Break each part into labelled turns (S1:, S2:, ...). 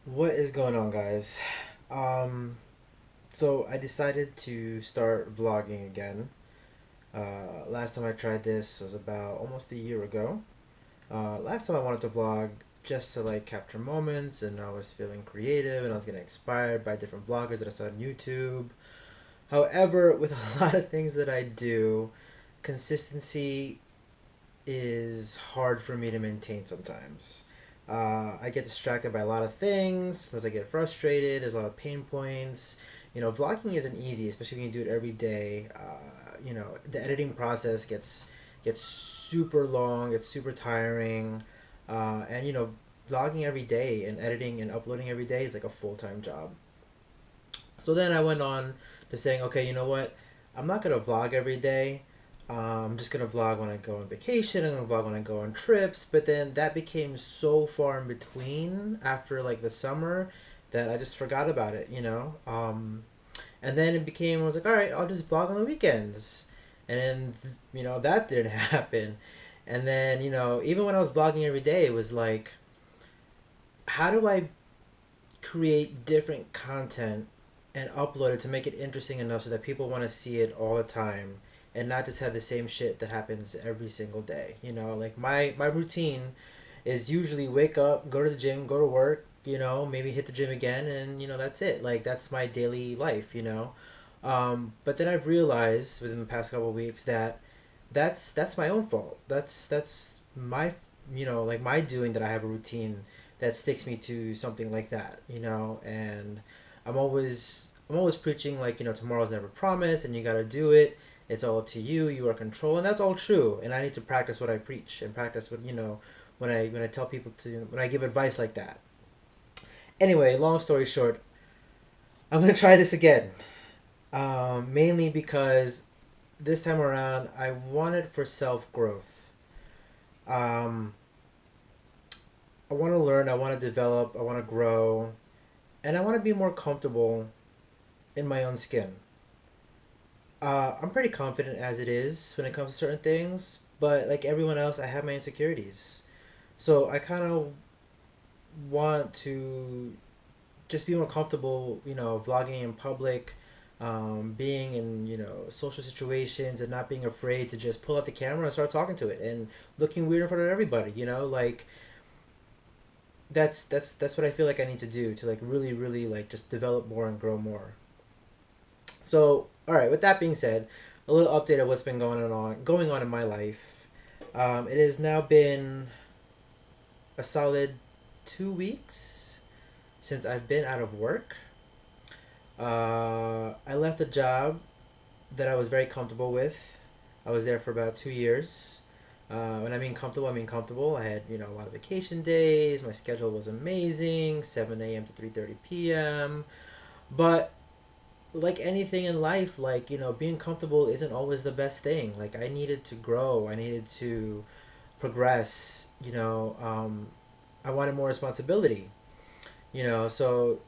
S1: What is going on, guys? Um, so I decided to start vlogging again. Last time I tried this was about almost a year ago. Last time I wanted to vlog just to like capture moments, and I was feeling creative, and I was getting inspired by different vloggers that I saw on YouTube. However, with a lot of things that I do, consistency is hard for me to maintain sometimes. I get distracted by a lot of things. Sometimes I get frustrated. There's a lot of pain points. Vlogging isn't easy, especially when you do it every day. The editing process gets super long. It's super tiring, and vlogging every day and editing and uploading every day is like a full-time job. So then I went on to saying, okay, you know what? I'm not gonna vlog every day. I'm just gonna vlog when I go on vacation. I'm gonna vlog when I go on trips. But then that became so far in between after like the summer that I just forgot about it. And then it became, I was like, all right, I'll just vlog on the weekends. And then that didn't happen. And then even when I was vlogging every day, it was like, how do I create different content and upload it to make it interesting enough so that people want to see it all the time and not just have the same shit that happens every single day. Like my routine is usually wake up, go to the gym, go to work, maybe hit the gym again, and that's it. Like that's my daily life. But then I've realized within the past couple of weeks that that's my own fault. That's my like my doing that I have a routine that sticks me to something like that. And I'm always preaching like tomorrow's never promised and you got to do it. It's all up to you. You are control, and that's all true. And I need to practice what I preach and practice what when I tell people to when I give advice like that. Anyway, long story short, I'm gonna try this again. Mainly because this time around I want it for self growth. Um, I want to learn. I want to develop. I want to grow, and I want to be more comfortable in my own skin. I'm pretty confident as it is when it comes to certain things, but like everyone else, I have my insecurities. So I kind of want to just be more comfortable, vlogging in public, being in, social situations and not being afraid to just pull out the camera and start talking to it and looking weird in front of everybody. Like that's what I feel like I need to do to like really, really like just develop more and grow more. So, all right. With that being said, a little update of what's been going on in my life. It has now been a solid 2 weeks since I've been out of work. I left a job that I was very comfortable with. I was there for about 2 years. When I mean comfortable, I mean comfortable. I had a lot of vacation days. My schedule was amazing, 7 a.m. to 3:30 p.m. But like anything in life, like being comfortable isn't always the best thing. Like I needed to grow. I needed to progress. I wanted more responsibility. So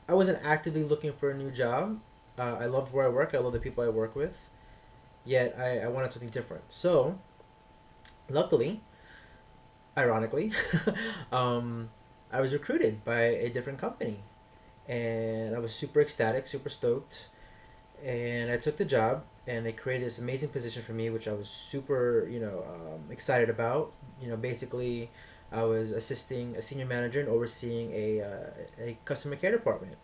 S1: I wasn't actively looking for a new job. I loved where I work. I love the people I work with. Yet I wanted something different. So luckily, ironically, um, I was recruited by a different company, and I was super ecstatic, super stoked, and I took the job, and they created this amazing position for me, which I was super excited about. Basically, I was assisting a senior manager and overseeing a customer care department.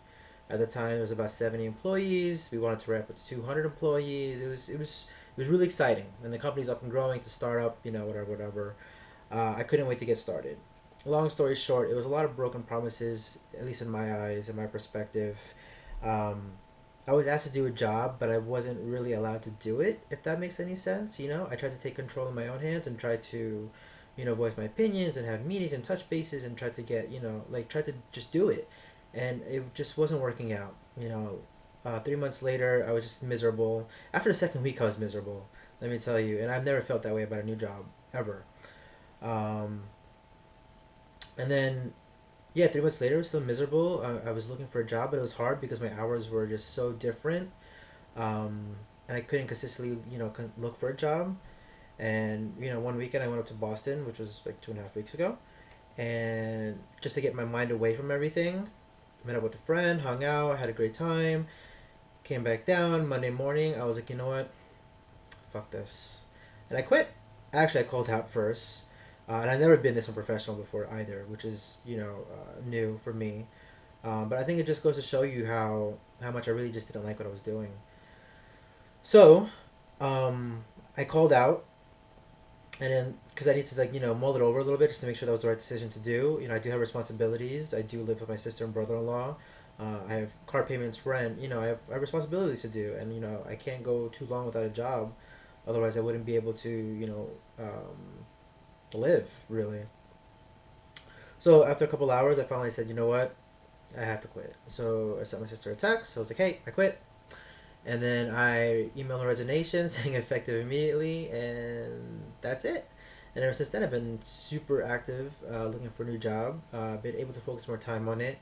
S1: At the time, it was about 70 employees. We wanted to ramp up to 200 employees. It was really exciting, and the company's up and growing to start up. Whatever, whatever. I couldn't wait to get started. Long story short, it was a lot of broken promises, at least in my eyes, in my perspective. Um, I was asked to do a job, but I wasn't really allowed to do it, if that makes any sense. I tried to take control in my own hands and try to, voice my opinions and have meetings and touch bases and try to get, like try to just do it. And it just wasn't working out. 3 months later, I was just miserable. After the second week, I was miserable, let me tell you. And I've never felt that way about a new job, ever. Um, and then yeah, 3 months later, I was still miserable. I was looking for a job, but it was hard because my hours were just so different, and I couldn't consistently, look for a job. And one weekend I went up to Boston, which was like 2.5 weeks ago, and just to get my mind away from everything. Met up with a friend, hung out, had a great time, came back down. Monday morning, I was like, you know what? Fuck this. And I quit. Actually, I called out first. And I've never been this unprofessional before either, which is, new for me. But I think it just goes to show you how much I really just didn't like what I was doing. So, I called out, and then because I need to mull it over a little bit just to make sure that was the right decision to do. I do have responsibilities. I do live with my sister and brother-in-law. I have car payments, rent. I have responsibilities to do, and I can't go too long without a job, otherwise I wouldn't be able to live really. So after a couple hours, I finally said, you know what, I have to quit. So I sent my sister a text. So I was like, hey, I quit. And then I emailed her resignation saying effective immediately, and that's it. And ever since then, I've been super active, looking for a new job. Been able to focus more time on it.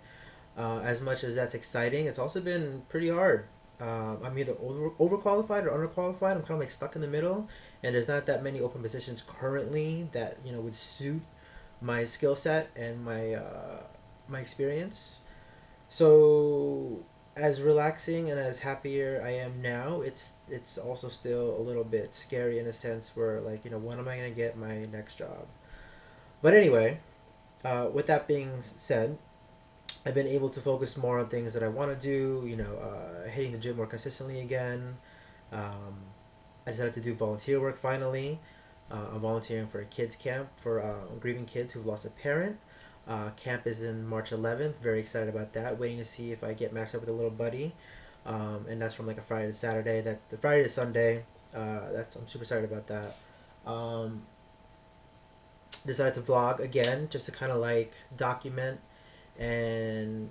S1: As much as that's exciting, it's also been pretty hard. I'm either overqualified or underqualified. I'm kind of like stuck in the middle, and there's not that many open positions currently that would suit my skill set and my experience. So as relaxing and as happier I am now, it's also still a little bit scary in a sense where when am I gonna get my next job? But anyway, with that being said, I've been able to focus more on things that I want to do. Hitting the gym more consistently again. I decided to do volunteer work finally. I'm volunteering for a kids camp for grieving kids who've lost a parent. Camp is in March 11th. Very excited about that. Waiting to see if I get matched up with a little buddy. And that's from a Friday to Saturday. The Friday to Sunday. I'm super excited about that. Decided to vlog again just to kind of document and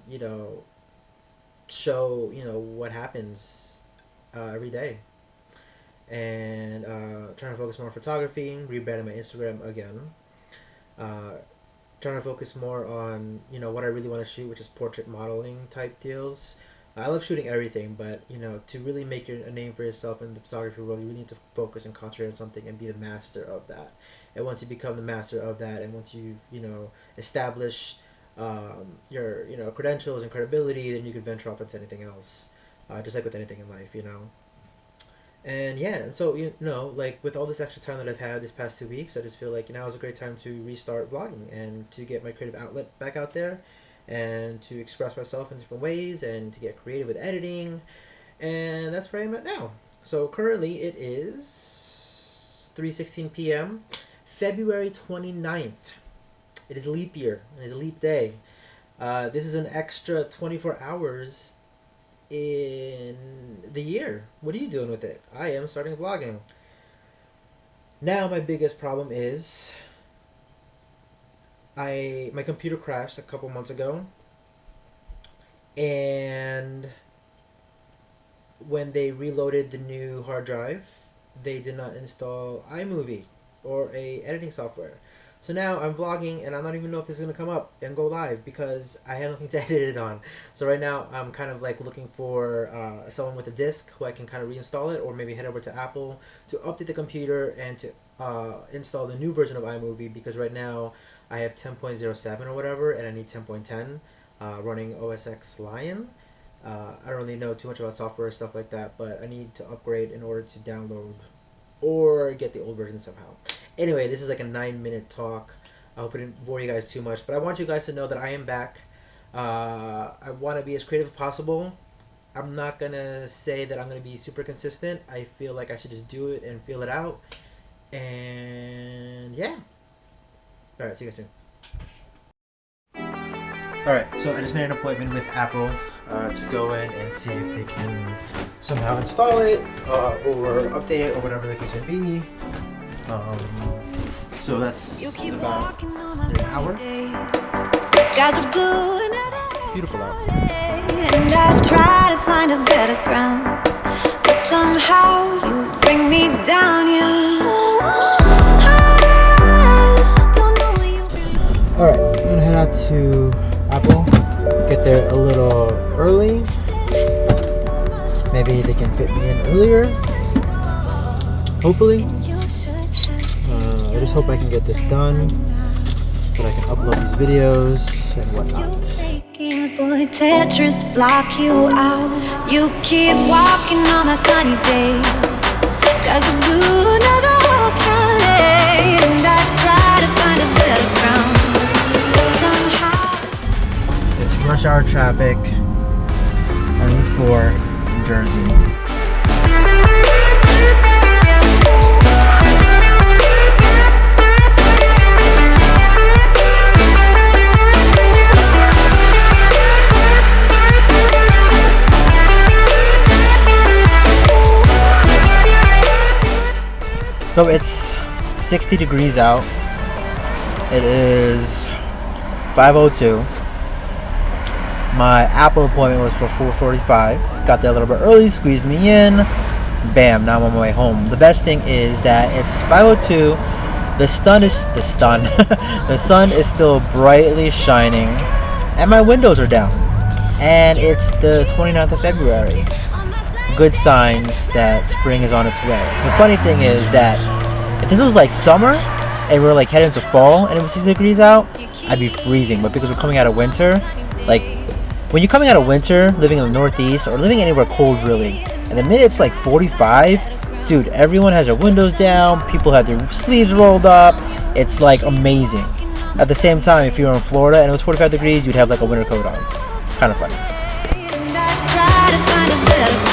S1: show what happens every day. And trying to focus more on photography. Rebranding my Instagram again. Trying to focus more on what I really want to shoot, which is portrait modeling type deals. I love shooting everything, but to really make a name for yourself in the photography world, you really need to focus and concentrate on something and be the master of that. And once you become the master of that, and once you establish your credentials and credibility, then you can venture off into anything else, just like with anything in life. And yeah, and so with all this extra time that I've had this past 2 weeks, I just feel like now is a great time to restart vlogging and to get my creative outlet back out there, and to express myself in different ways, and to get creative with editing. And that's where I'm at now. So currently it is 3:16 p.m. February 29th. It is leap year. It is a leap day. This is an extra 24 hours in the year. What are you doing with it? I am starting vlogging. Now my biggest problem is my computer crashed a couple months ago, and when they reloaded the new hard drive, they did not install iMovie or a editing software. So now I'm vlogging, and I don't even know if this is going to come up and go live because I have nothing to edit it on. So right now I'm kind of looking for someone with a disk who I can kind of reinstall it, or maybe head over to Apple to update the computer and to install the new version of iMovie, because right now I have 10.07 or whatever, and I need 10.10 running OS X Lion. I don't really know too much about software and stuff like that, but I need to upgrade in order to download or get the old version somehow. Anyway, this is a 9-minute talk. I hope I didn't bore you guys too much, but I want you guys to know that I am back. I want to be as creative as possible. I'm not going to say that I'm going to be super consistent. I feel like I should just do it and feel it out. And yeah. Alright, see you guys soon. Alright, so I just made an appointment with Apple to go in and see if they can somehow install it or update it or whatever the case may be. So that's about an hour. Beautiful out.
S2: And I try to find a better ground, but somehow you bring me down.
S1: Alright, I'm gonna head out to Apple, get there a little early. Maybe they can fit me in earlier. Hopefully. I just hope I can get this done. that I can upload these videos and whatnot.
S2: Games, boy, Tetris block you out. You keep walking on a sunny day. Skies are blue, another whole time. And I try to find a better ground, but somehow
S1: It's rush hour traffic on Route 4 in Jersey. So it's 60 degrees out. It is 5:02. My Apple appointment was for 4:45. Got there a little bit early, squeezed me in. Bam, now I'm on my way home. The best thing is that it's 5:02. The sun the sun is still brightly shining, and my windows are down. And it's the 29th of February. Good signs that spring is on its way. The funny thing is that if this was like summer and we're like heading to fall and it was 60 degrees out, I'd be freezing. But because we're coming out of winter, like when you're coming out of winter, living in the Northeast or living anywhere cold really, and the minute it's like 45, dude, everyone has their windows down, people have their sleeves rolled up. It's like amazing. At the same time, if you were in Florida and it was 45 degrees, you'd have like a winter coat on. Kind of funny.
S2: and I try to find a better